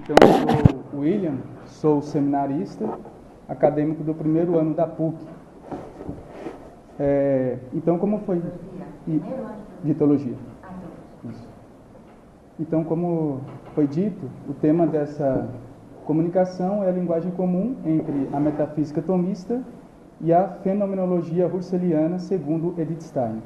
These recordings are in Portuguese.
Então, eu sou o William, sou seminarista, acadêmico do primeiro ano da PUC. Então, como foi? De teologia. Isso. Então, como foi dito, o tema dessa comunicação é a linguagem comum entre a metafísica tomista e a fenomenologia russeliana, segundo Edith Stein.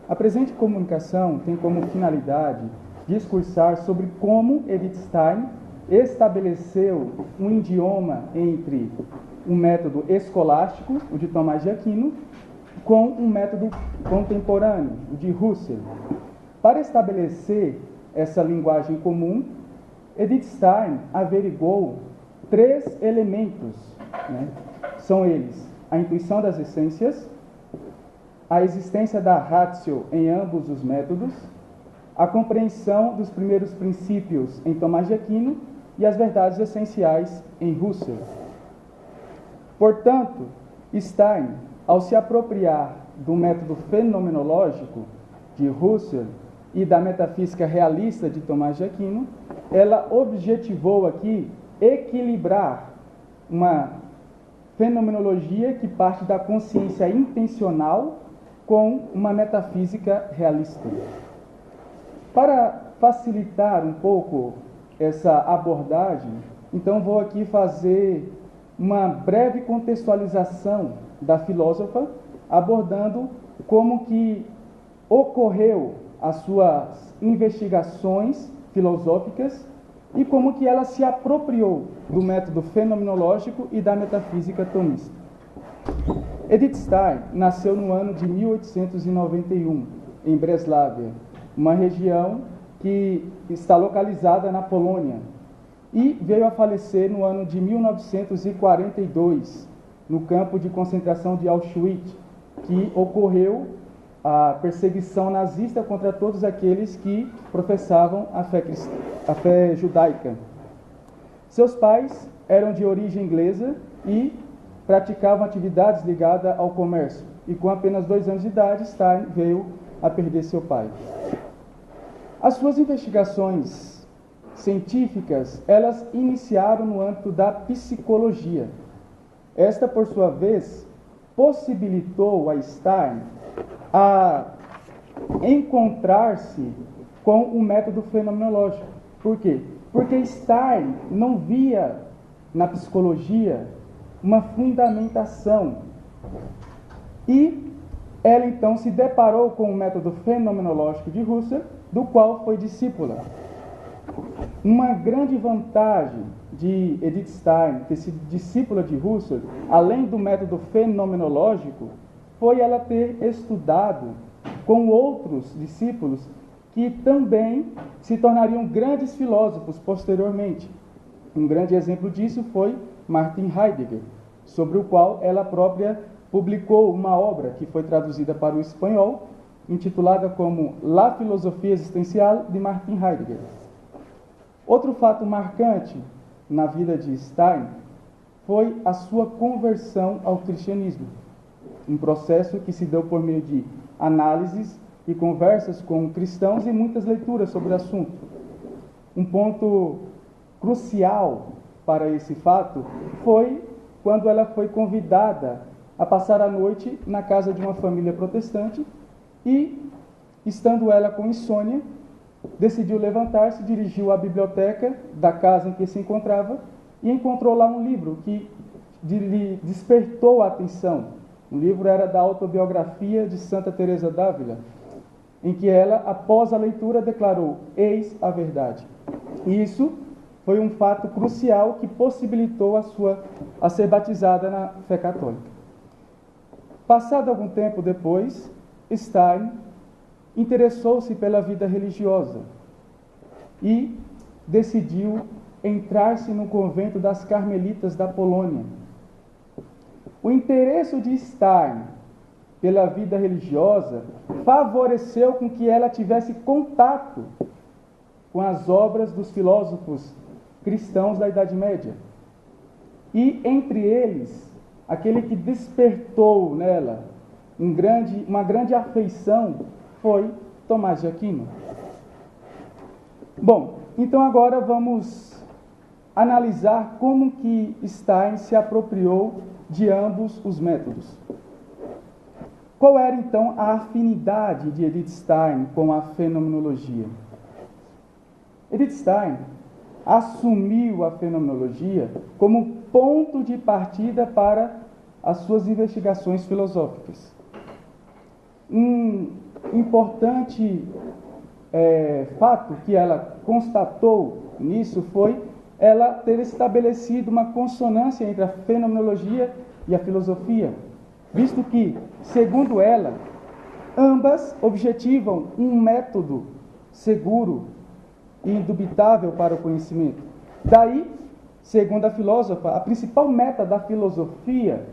A presente comunicação tem como finalidade discursar sobre como Edith Stein estabeleceu um idioma entre um método escolástico, o de Tomás de Aquino, com um método contemporâneo, o de Husserl. Para estabelecer essa linguagem comum, Edith Stein averigou 3 elementos, né? São eles a intuição das essências, a existência da ratio em ambos os métodos, a compreensão dos primeiros princípios em Tomás de Aquino e as verdades essenciais em Husserl. Portanto, Stein, ao se apropriar do método fenomenológico de Husserl e da metafísica realista de Tomás de Aquino, ela objetivou aqui equilibrar uma fenomenologia que parte da consciência intencional com uma metafísica realista. Para facilitar um pouco essa abordagem, então vou aqui fazer uma breve contextualização da filósofa, abordando como que ocorreu as suas investigações filosóficas e como que ela se apropriou do método fenomenológico e da metafísica tomista. Edith Stein nasceu no ano de 1891, em Breslávia, uma região que está localizada na Polônia, e veio a falecer no ano de 1942, no campo de concentração de Auschwitz, que ocorreu a perseguição nazista contra todos aqueles que professavam a fé judaica. Seus pais eram de origem inglesa e praticavam atividades ligadas ao comércio. E com apenas 2 anos de idade, Stein veio a perder seu pai. As suas investigações científicas, elas iniciaram no âmbito da psicologia. Esta, por sua vez, possibilitou a Stein a encontrar-se com o método fenomenológico. Por quê? Porque Stein não via na psicologia uma fundamentação. E ela então se deparou com o método fenomenológico de Husserl, do qual foi discípula. Uma grande vantagem de Edith Stein ter sido discípula de Husserl, além do método fenomenológico, foi ela ter estudado com outros discípulos que também se tornariam grandes filósofos posteriormente. Um grande exemplo disso foi Martin Heidegger, sobre o qual ela própria publicou uma obra que foi traduzida para o espanhol, intitulada como La Filosofia Existencial de Martin Heidegger. Outro fato marcante na vida de Stein foi a sua conversão ao cristianismo, um processo que se deu por meio de análises e conversas com cristãos e muitas leituras sobre o assunto. Um ponto crucial para esse fato foi quando ela foi convidada a passar a noite na casa de uma família protestante e, estando ela com insônia, decidiu levantar-se, dirigiu à biblioteca da casa em que se encontrava e encontrou lá um livro que lhe despertou a atenção. O livro era da autobiografia de Santa Teresa d'Ávila, em que ela, após a leitura, declarou: "Eis a verdade". E isso foi um fato crucial que possibilitou a ser batizada na fé católica. Passado algum tempo depois, Stein interessou-se pela vida religiosa e decidiu entrar-se no convento das Carmelitas da Polônia. O interesse de Stein pela vida religiosa favoreceu com que ela tivesse contato com as obras dos filósofos cristãos da Idade Média. E, entre eles, aquele que despertou nela uma grande afeição foi Tomás de Aquino. Bom, Então agora vamos analisar como que Stein se apropriou de ambos os métodos. Qual era então a afinidade de Edith Stein com a fenomenologia? Edith Stein assumiu a fenomenologia como ponto de partida para as suas investigações filosóficas. Um importante fato que ela constatou nisso foi ela ter estabelecido uma consonância entre a fenomenologia e a filosofia, visto que, segundo ela, ambas objetivam um método seguro e indubitável para o conhecimento. Daí, segundo a filósofa, a principal meta da filosofia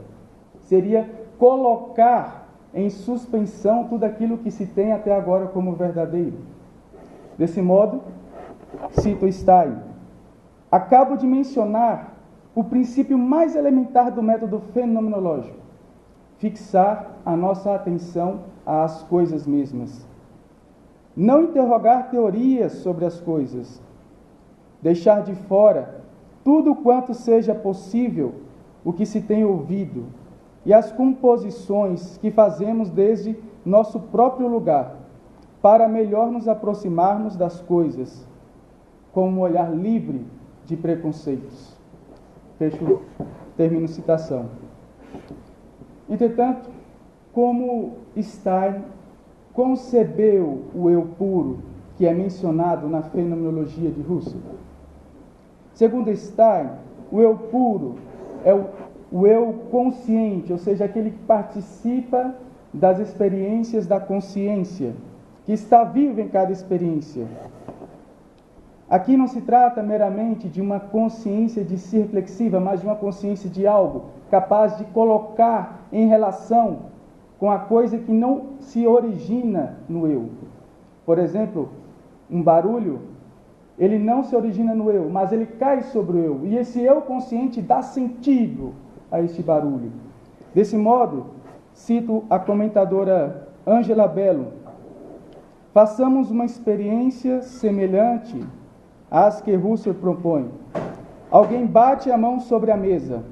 seria colocar em suspensão tudo aquilo que se tem até agora como verdadeiro. Desse modo, cito Stein: acabo de mencionar o princípio mais elementar do método fenomenológico: fixar a nossa atenção às coisas mesmas. Não interrogar teorias sobre as coisas. Deixar de fora tudo quanto seja possível o que se tem ouvido e as composições que fazemos desde nosso próprio lugar, para melhor nos aproximarmos das coisas, com um olhar livre de preconceitos. Termino citação. Entretanto, como Stein concebeu o eu puro, que é mencionado na fenomenologia de Husserl? Segundo Stein, o eu puro é o eu consciente, ou seja, aquele que participa das experiências da consciência, que está vivo em cada experiência. Aqui não se trata meramente de uma consciência de si reflexiva, mas de uma consciência de algo capaz de colocar em relação com a coisa que não se origina no eu. Por exemplo, um barulho, ele não se origina no eu, mas ele cai sobre o eu. E esse eu consciente dá sentido a este barulho. Desse modo, cito a comentadora Angela Bello: façamos uma experiência semelhante às que Husserl propõe. Alguém bate a mão sobre a mesa.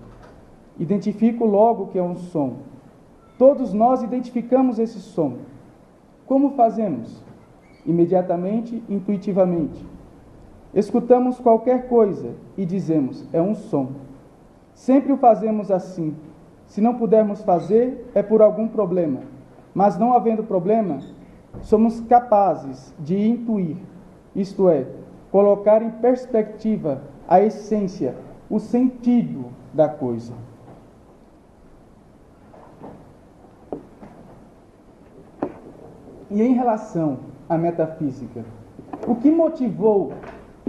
Identifico logo que é um som. Todos nós identificamos esse som. Como fazemos? Imediatamente, intuitivamente. Escutamos qualquer coisa e dizemos: é um som. Sempre o fazemos assim. Se não pudermos fazer, é por algum problema. Mas não havendo problema, somos capazes de intuir, isto é, colocar em perspectiva a essência, o sentido da coisa. E em relação à metafísica, o que motivou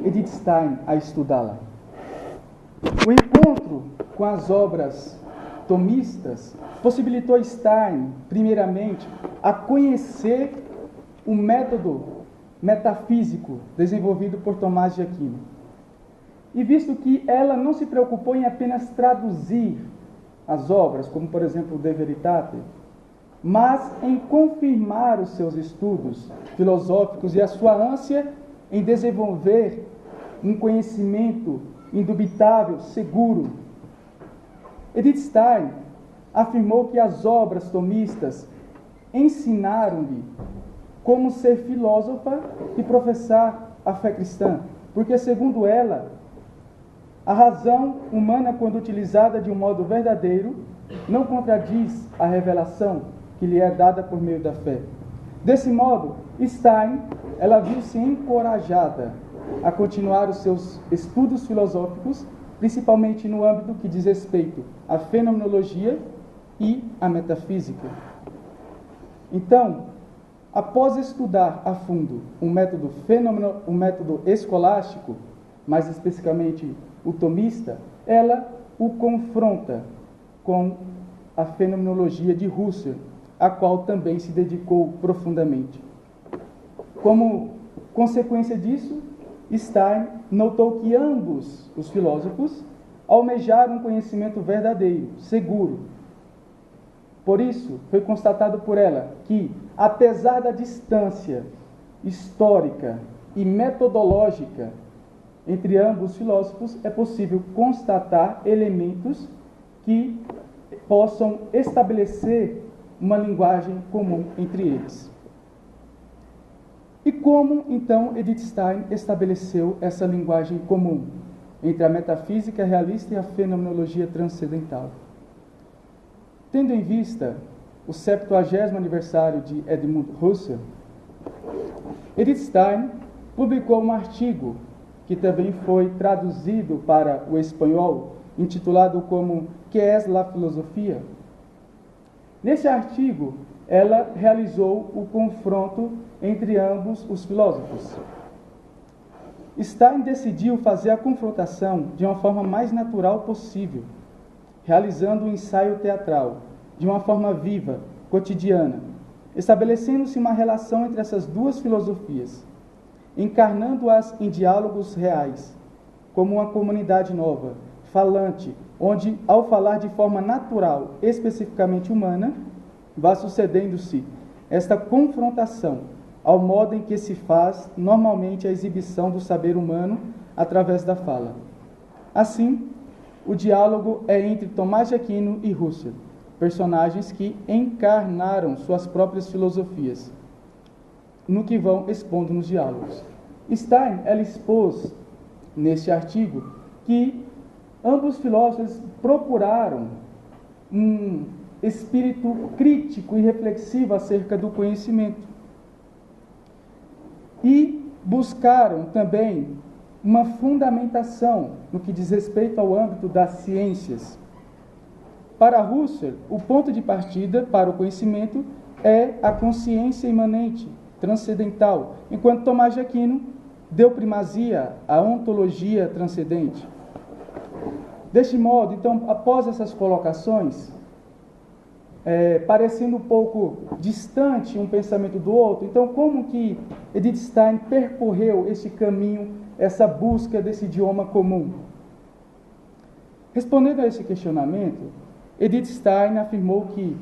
Edith Stein a estudá-la? O encontro com as obras tomistas possibilitou Stein, primeiramente, a conhecer o método metafísico desenvolvido por Tomás de Aquino. E visto que ela não se preocupou em apenas traduzir as obras, como por exemplo o De Veritate, mas em confirmar os seus estudos filosóficos e a sua ânsia em desenvolver um conhecimento indubitável, seguro. Edith Stein afirmou que as obras tomistas ensinaram-lhe como ser filósofa e professar a fé cristã, porque, segundo ela, a razão humana, quando utilizada de um modo verdadeiro, não contradiz a revelação que lhe é dada por meio da fé. Desse modo, Stein, ela viu-se encorajada a continuar os seus estudos filosóficos, principalmente no âmbito que diz respeito à fenomenologia e à metafísica. Então, após estudar a fundo o método escolástico, mais especificamente o tomista, ela o confronta com a fenomenologia de Husserl, a qual também se dedicou profundamente. Como consequência disso, Stein notou que ambos os filósofos almejaram um conhecimento verdadeiro, seguro. Por isso, foi constatado por ela que, apesar da distância histórica e metodológica entre ambos os filósofos, é possível constatar elementos que possam estabelecer uma linguagem comum entre eles. E como, então, Edith Stein estabeleceu essa linguagem comum entre a metafísica realista e a fenomenologia transcendental? Tendo em vista o 70º aniversário de Edmund Husserl, Edith Stein publicou um artigo que também foi traduzido para o espanhol, intitulado como Que es la filosofia? Nesse artigo, ela realizou o confronto entre ambos os filósofos. Stein decidiu fazer a confrontação de uma forma mais natural possível, realizando um ensaio teatral, de uma forma viva, cotidiana, estabelecendo-se uma relação entre essas duas filosofias, encarnando-as em diálogos reais, como uma comunidade nova, falante, onde, ao falar de forma natural, especificamente humana, vai sucedendo-se esta confrontação ao modo em que se faz normalmente a exibição do saber humano através da fala. Assim, o diálogo é entre Tomás de Aquino e Husserl, personagens que encarnaram suas próprias filosofias, no que vão expondo nos diálogos. Stein, ela expôs neste artigo que ambos filósofos procuraram um espírito crítico e reflexivo acerca do conhecimento e buscaram também uma fundamentação no que diz respeito ao âmbito das ciências. Para Husserl, o ponto de partida para o conhecimento é a consciência imanente, transcendental, enquanto Tomás de Aquino deu primazia à ontologia transcendente. Deste modo, então, após essas colocações, parecendo um pouco distante um pensamento do outro, então como que Edith Stein percorreu esse caminho, essa busca desse idioma comum? Respondendo a esse questionamento, Edith Stein afirmou que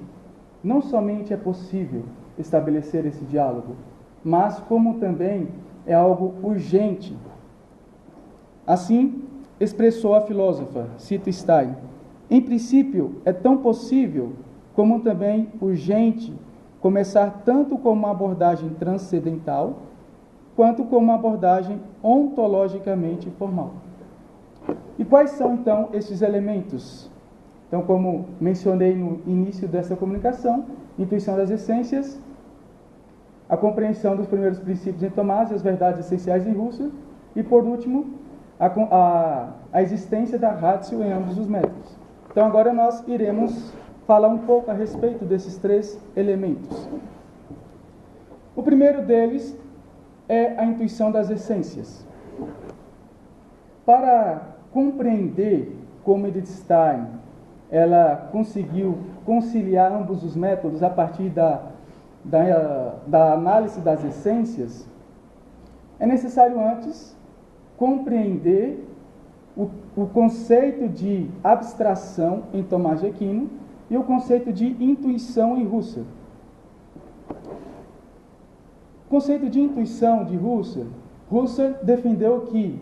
não somente é possível estabelecer esse diálogo, mas como também é algo urgente. Assim, expressou a filósofa, cito Stein, em princípio é tão possível como também urgente começar tanto com uma abordagem transcendental, quanto com uma abordagem ontologicamente formal. E quais são, então, esses elementos? Então, como mencionei no início dessa comunicação, intuição das essências, a compreensão dos primeiros princípios em Tomás e as verdades essenciais em Husserl, e, por último, a existência da ratio em ambos os métodos. Então, agora nós iremos falar um pouco a respeito desses três elementos. O primeiro deles é a intuição das essências. Para compreender como Edith Stein ela conseguiu conciliar ambos os métodos a partir da análise das essências, é necessário antes compreender o conceito de abstração em Tomás de Aquino e o conceito de intuição em Husserl. O conceito de intuição de Husserl defendeu que,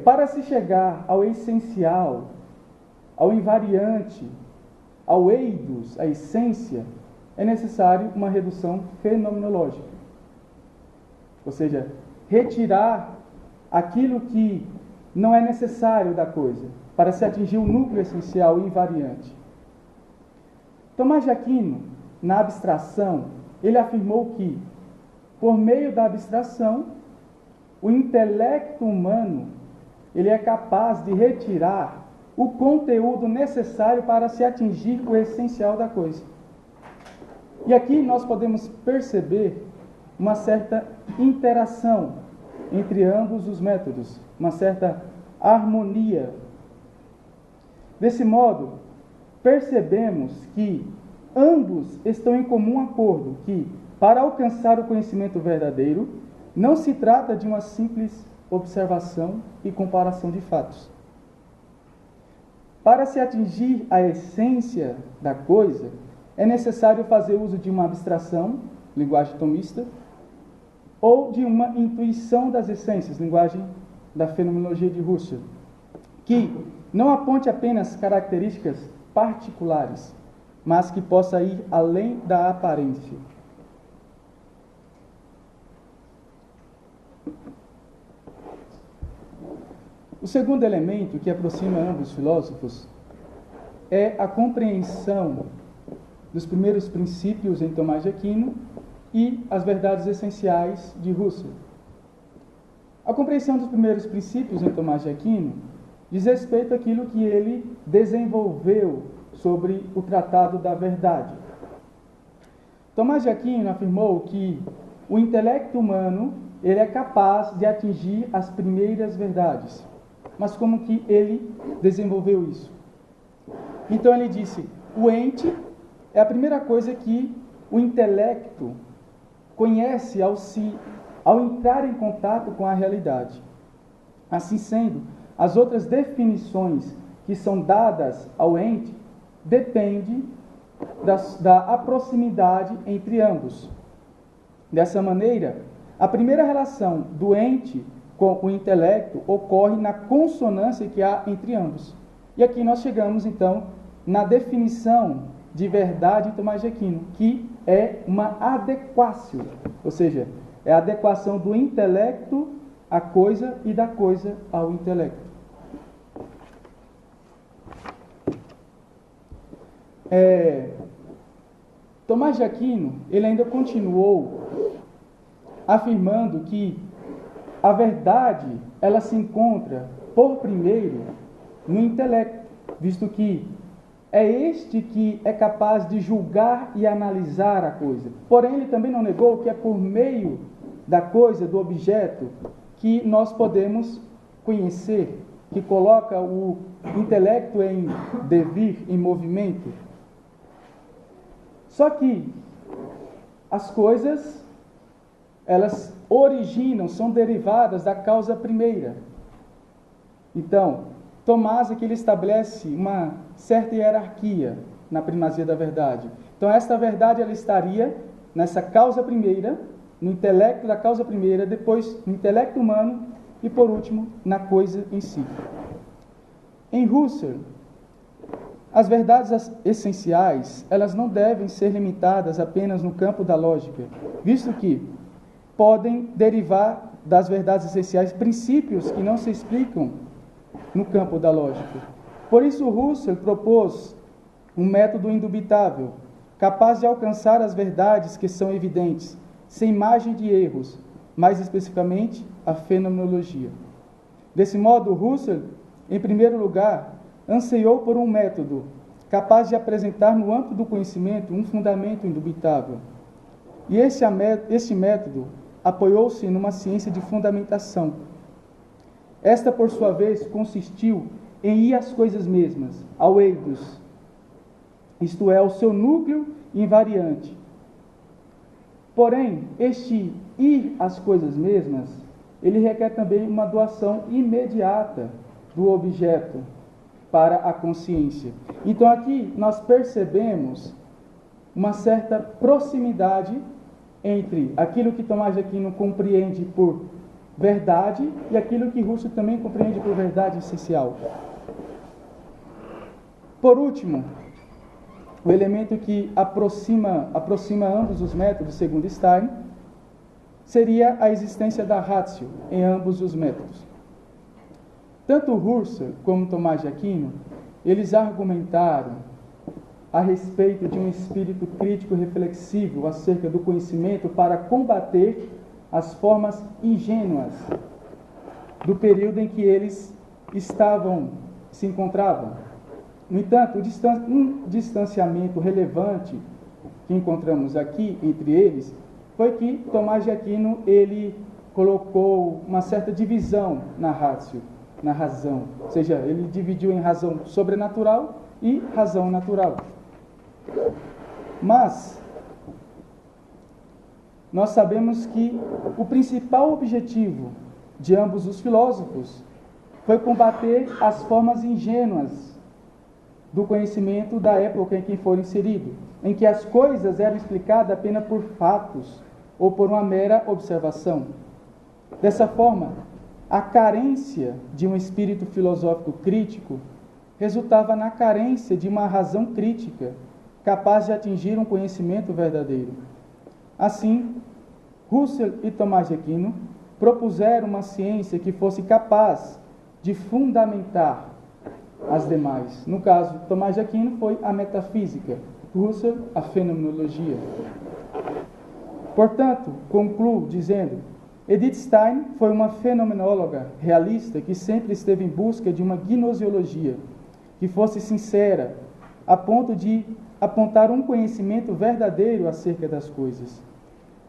para se chegar ao essencial, ao invariante, ao eidos, à essência, é necessário uma redução fenomenológica. Ou seja, retirar aquilo que não é necessário da coisa, para se atingir o núcleo essencial e invariante. Tomás de Aquino, na abstração, ele afirmou que, por meio da abstração, o intelecto humano ele é capaz de retirar o conteúdo necessário para se atingir o essencial da coisa. E aqui nós podemos perceber uma certa interação entre ambos os métodos, uma certa harmonia. Desse modo, percebemos que ambos estão em comum acordo que, para alcançar o conhecimento verdadeiro, não se trata de uma simples observação e comparação de fatos. Para se atingir a essência da coisa, é necessário fazer uso de uma abstração, linguagem tomista, ou de uma intuição das essências, linguagem da fenomenologia de Husserl, que não aponte apenas características particulares, mas que possa ir além da aparência. O segundo elemento que aproxima ambos os filósofos é a compreensão dos primeiros princípios em Tomás de Aquino e as verdades essenciais de Husserl. A compreensão dos primeiros princípios em Tomás de Aquino diz respeito àquilo que ele desenvolveu sobre o Tratado da Verdade. Tomás de Aquino afirmou que o intelecto humano ele é capaz de atingir as primeiras verdades. Mas como que ele desenvolveu isso? Então ele disse, o ente é a primeira coisa que o intelecto conhece ao entrar em contato com a realidade. Assim sendo, as outras definições que são dadas ao ente dependem da proximidade entre ambos. Dessa maneira, a primeira relação do ente com o intelecto ocorre na consonância que há entre ambos. E aqui nós chegamos, então, na definição de verdade em Tomás de Aquino, que é uma adequácio, ou seja, é a adequação do intelecto à coisa e da coisa ao intelecto. Tomás de Aquino, ele ainda continuou afirmando que a verdade, ela se encontra, por primeiro, no intelecto, visto que é este que é capaz de julgar e analisar a coisa. Porém, ele também não negou que é por meio da coisa, do objeto, que nós podemos conhecer, que coloca o intelecto em devir, em movimento. Só que as coisas, elas originam, são derivadas da causa primeira. Então, Tomás aqui ele estabelece uma certa hierarquia na primazia da verdade. Então, esta verdade ela estaria nessa causa primeira, no intelecto da causa primeira, depois no intelecto humano e, por último, na coisa em si. Em Husserl, as verdades essenciais, elas não devem ser limitadas apenas no campo da lógica, visto que podem derivar das verdades essenciais princípios que não se explicam no campo da lógica. Por isso, Husserl propôs um método indubitável, capaz de alcançar as verdades que são evidentes, sem margem de erros, mais especificamente a fenomenologia. Desse modo, Husserl, em primeiro lugar, anseiou por um método capaz de apresentar no âmbito do conhecimento um fundamento indubitável. E este método apoiou-se numa ciência de fundamentação. Esta, por sua vez, consistiu em ir às coisas mesmas, ao eidos, isto é, ao seu núcleo invariante. Porém, este ir às coisas mesmas, ele requer também uma doação imediata do objeto para a consciência. Então aqui nós percebemos uma certa proximidade entre aquilo que Tomás de Aquino compreende por verdade e aquilo que Husserl também compreende por verdade essencial. Por último, o elemento que aproxima ambos os métodos, segundo Stein, seria a existência da ratio em ambos os métodos. Tanto Husserl como Tomás de Aquino, eles argumentaram a respeito de um espírito crítico reflexivo acerca do conhecimento para combater as formas ingênuas do período em que eles se encontravam. No entanto, um distanciamento relevante que encontramos aqui entre eles foi que Tomás de Aquino ele colocou uma certa divisão na ratio, na razão, ou seja, ele dividiu em razão sobrenatural e razão natural. Mas nós sabemos que o principal objetivo de ambos os filósofos foi combater as formas ingênuas do conhecimento da época em que foram inseridos, em que as coisas eram explicadas apenas por fatos ou por uma mera observação. Dessa forma, a carência de um espírito filosófico crítico resultava na carência de uma razão crítica capaz de atingir um conhecimento verdadeiro. Assim, Husserl e Tomás de Aquino propuseram uma ciência que fosse capaz de fundamentar as demais. No caso, Tomás de Aquino foi a metafísica, Husserl a fenomenologia. Portanto, concluo dizendo: Edith Stein foi uma fenomenóloga realista que sempre esteve em busca de uma gnoseologia que fosse sincera, a ponto de apontar um conhecimento verdadeiro acerca das coisas.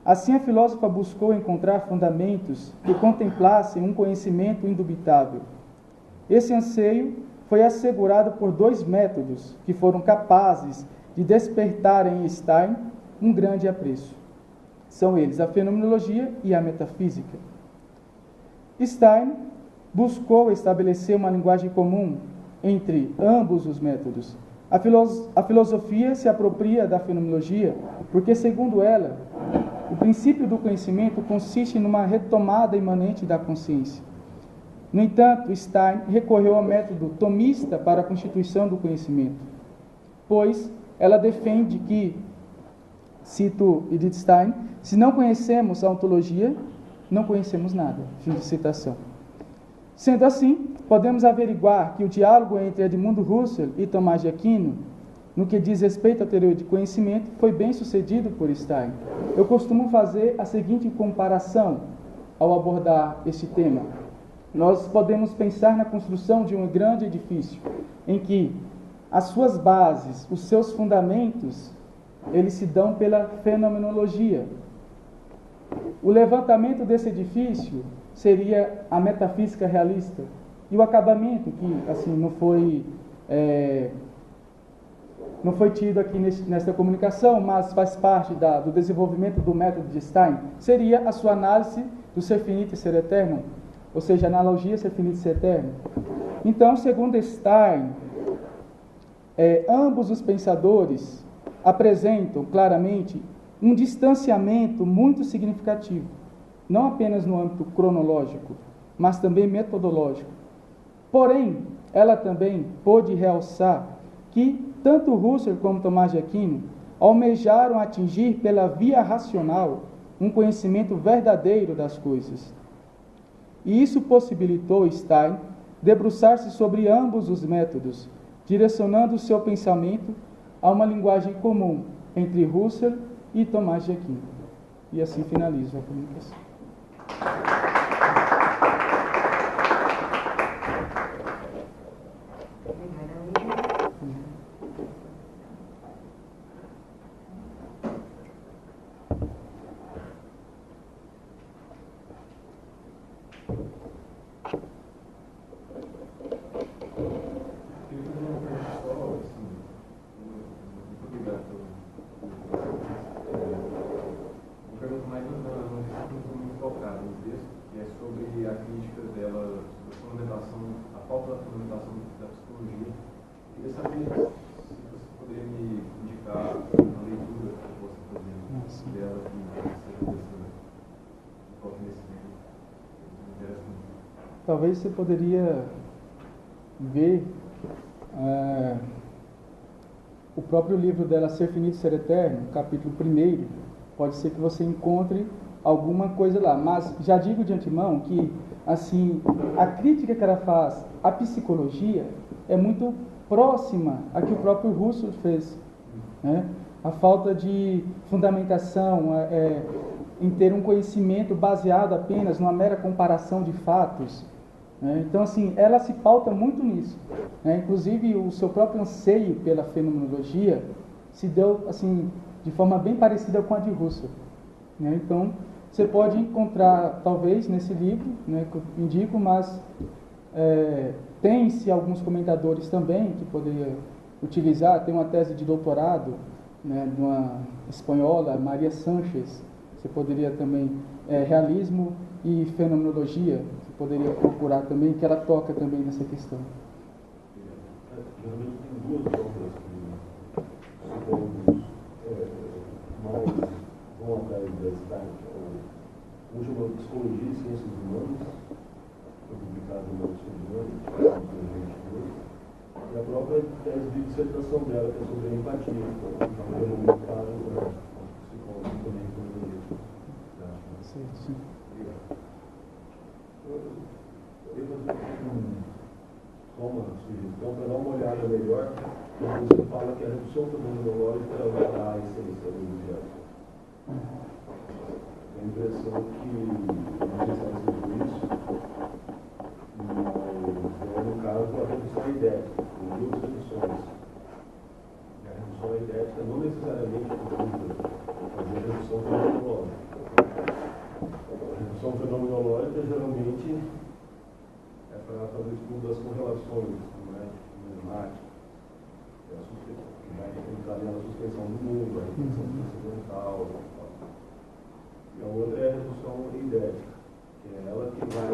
Assim, a filósofa buscou encontrar fundamentos que contemplassem um conhecimento indubitável. Esse anseio foi assegurado por dois métodos que foram capazes de despertar em Stein um grande apreço. São eles a fenomenologia e a metafísica. Stein buscou estabelecer uma linguagem comum entre ambos os métodos. A filosofia se apropria da fenomenologia porque, segundo ela, o princípio do conhecimento consiste numa retomada imanente da consciência. No entanto, Stein recorreu ao método tomista para a constituição do conhecimento, pois ela defende que, cito Edith Stein, se não conhecemos a ontologia, não conhecemos nada. Fim de citação. Sendo assim, podemos averiguar que o diálogo entre Edmundo Husserl e Tomás de Aquino, no que diz respeito à teoria de conhecimento, foi bem sucedido por Stein. Eu costumo fazer a seguinte comparação ao abordar este tema. Nós podemos pensar na construção de um grande edifício, em que as suas bases, os seus fundamentos, eles se dão pela fenomenologia. O levantamento desse edifício seria a metafísica realista. E o acabamento, que assim não foi tido aqui nesta comunicação, mas faz parte do desenvolvimento do método de Stein, seria a sua análise do ser finito e ser eterno, ou seja, a analogia ser finito e ser eterno. Então, segundo Stein, ambos os pensadores apresentam claramente um distanciamento muito significativo, não apenas no âmbito cronológico, mas também metodológico. Porém, ela também pôde realçar que tanto Husserl como Tomás de Aquino almejaram atingir pela via racional um conhecimento verdadeiro das coisas. E isso possibilitou Stein debruçar-se sobre ambos os métodos, direcionando o seu pensamento a uma linguagem comum entre Husserl e Tomás de Aquino. E assim finalizo a comunicação. Talvez você poderia ver o próprio livro dela, Ser Finito e Ser Eterno, capítulo 1. Pode ser que você encontre alguma coisa lá, mas já digo de antemão que assim, a crítica que ela faz à psicologia é muito próxima à que o próprio Husserl fez, né? A falta de fundamentação em ter um conhecimento baseado apenas numa mera comparação de fatos. Então, assim, ela se pauta muito nisso. Inclusive, o seu próprio anseio pela fenomenologia se deu, assim, de forma bem parecida com a de Husserl. Então, você pode encontrar, talvez, nesse livro, que eu indico, mas tem-se alguns comentadores também que poderia utilizar. Tem uma tese de doutorado, de uma espanhola, Maria Sánchez. Você poderia também, realismo e fenomenologia, poderia procurar também, que ela toca também nessa questão. Geralmente tem duas obras que, supomos, mais vão atrás da Stein. um chama Psicologia e Ciências Humanas, foi publicado no Novos Humanos, em 2022, e a própria tese de dissertação dela, que é sobre a empatia, então eu não me paro para psicólogo também, Certo, sim. Eu vou fazer só uma sugestão para dar uma olhada melhor quando você fala que a redução fenomenológica vai dar a essência do objeto. A impressão que não sei se ela escreveu isso, mas no caso a redução é idética, tem duas reduções. A redução é idética não necessariamente precisa fazer a redução fenomenológica. A redução fenomenológica geralmente é para fazer estudo das correlações, né, matemática, que vai entrar na suspensão do mundo, a redução transcendental. E a outra é a redução idética, que é ela que vai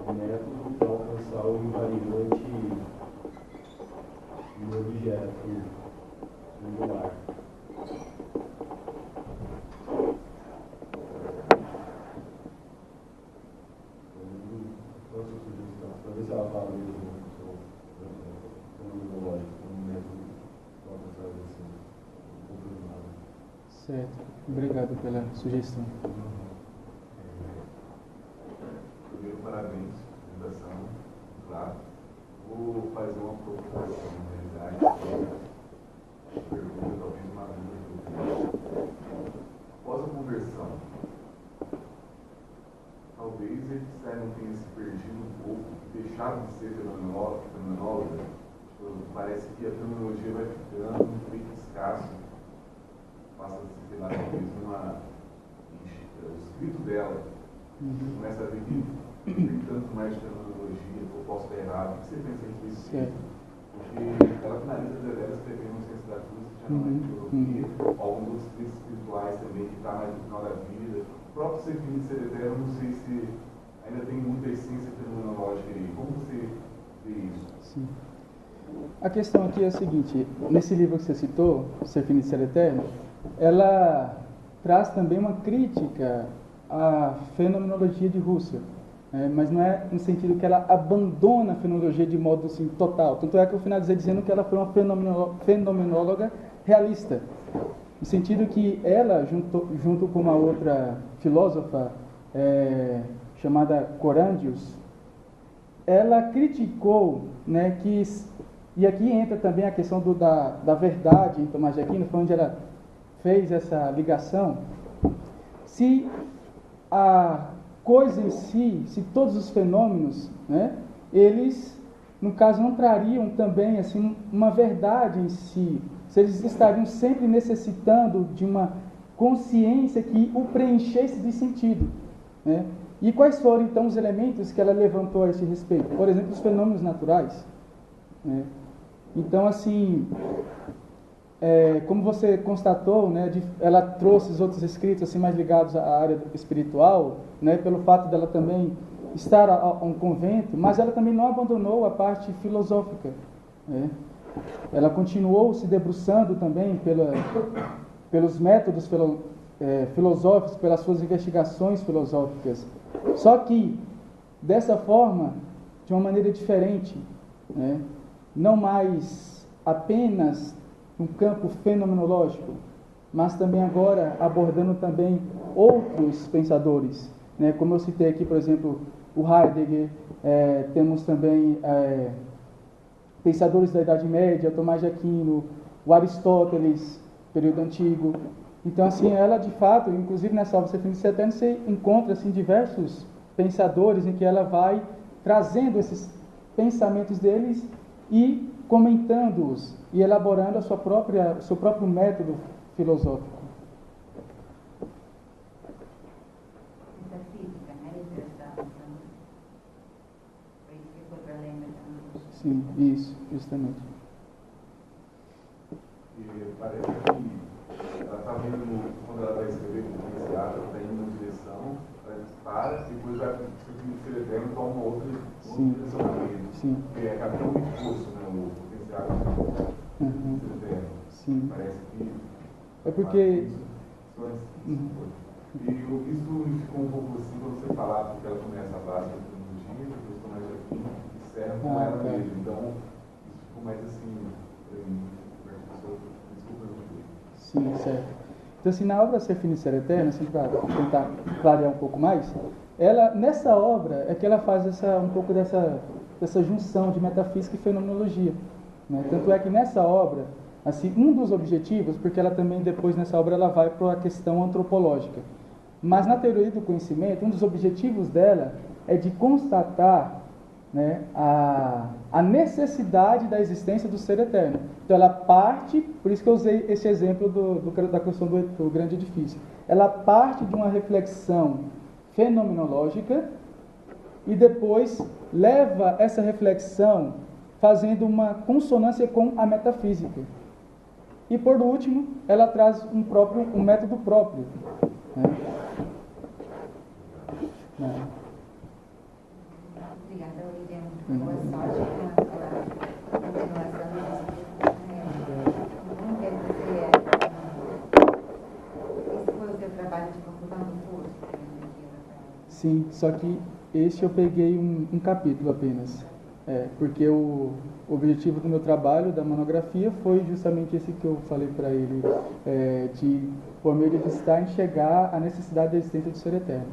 ao método para alcançar o invariante no objeto singular. Nossa sugestão, para ver se ela fala mesmo da redução fenomenológica como método para alcançar assim, confirmado. Certo. Obrigado pela sugestão. Primeiro, parabéns, fundação, claro. Vou fazer uma provocação, na realidade, pergunta, talvez uma dúvida. Após a conversão, talvez eles não tenham se perdido um pouco, deixaram de ser fenomenóloga. Parece que a fenomenologia vai ficando um pouco escasso. Passa a se ter lá, talvez, o escrito dela. Começa a ver que tem tanto mais de fenomenologia, eu posso estar errado. O que você pensa a respeito disso? Porque ela finaliza a escrevendo Ciência da Cruz, já não é teologia, alguns outros escritos espirituais também, que está mais no final da vida. O próprio Ser Finito e Ser Eterno, não sei se ainda tem muita essência fenomenológica aí. Como você vê isso? Sim. A questão aqui é a seguinte: nesse livro que você citou, Ser Finito e Ser Eterno, ela traz também uma crítica à fenomenologia de Husserl, mas não é no sentido que ela abandona a fenomenologia de modo assim, total. Tanto é que eu finalizei dizendo que ela foi uma fenomenóloga realista, no sentido que ela, junto com uma outra filósofa chamada Corândius, ela criticou, né, que, e aqui entra também a questão da verdade em Tomás de Aquino, foi onde ela fez essa ligação, se a coisa em si, se todos os fenômenos, né, eles, no caso, não trariam também assim, uma verdade em si, se eles estariam sempre necessitando de uma consciência que o preenchesse de sentido, né? E quais foram, então, os elementos que ela levantou a esse respeito? Por exemplo, os fenômenos naturais, né? Então, assim, como você constatou, né, ela trouxe os outros escritos assim, mais ligados à área espiritual, né, pelo fato dela também estar a um convento, mas ela também não abandonou a parte filosófica, né? Ela continuou se debruçando também pelos métodos filosóficos, pelas suas investigações filosóficas. Só que, dessa forma, de uma maneira diferente, né? Não mais apenas no campo fenomenológico, mas também agora abordando também outros pensadores, né? Como eu citei aqui, por exemplo, o Heidegger, temos também pensadores da Idade Média, Tomás de Aquino, o Aristóteles, período antigo. Então, assim, ela de fato, inclusive nessa obra Ser Finito e Ser Eterno, você encontra assim, diversos pensadores em que ela vai trazendo esses pensamentos deles e comentando-os e elaborando o seu próprio método filosófico. Metafísica, né? Foi isso que foi para lembrar também. Sim, isso, justamente. E parece que ela está vendo, quando ela vai escrever com o iniciado, ela está indo numa direção, para, depois vai para o Ser Eterno e toma uma outra direção também. Sim. Porque é caminho muito curso, né? O potencial Ser Eterno. Sim. Parece que. É porque. E eu isso ficou um pouco assim quando você falar, porque ela começa a base da tecnologia, depois começa aqui e encerra com ela tá. mesmo. Então, isso ficou mais assim, para mim, desculpa, eu não Sim, certo. Então, assim, na obra Ser Fino e Ser Eterno, assim, para tentar clarear um pouco mais, ela, nessa obra, é que ela faz um pouco dessa junção de metafísica e fenomenologia, né? Tanto é que nessa obra, assim, um dos objetivos, porque ela também depois nessa obra ela vai para a questão antropológica, mas na teoria do conhecimento, um dos objetivos dela é de constatar, né, a necessidade da existência do ser eterno. Então ela parte, por isso que eu usei esse exemplo da questão do grande edifício, ela parte de uma reflexão fenomenológica e depois leva essa reflexão fazendo uma consonância com a metafísica. E por último, ela traz um método próprio, né? Obrigada, William. Boa sorte com a continuação do Como quer dizer, esse foi o seu trabalho de conclusão do curso? Sim, só que esse eu peguei um capítulo apenas. Porque o objetivo do meu trabalho, da monografia, foi justamente esse que eu falei para ele, de, por meio de Wittgenstein, chegar à necessidade da existência do ser eterno.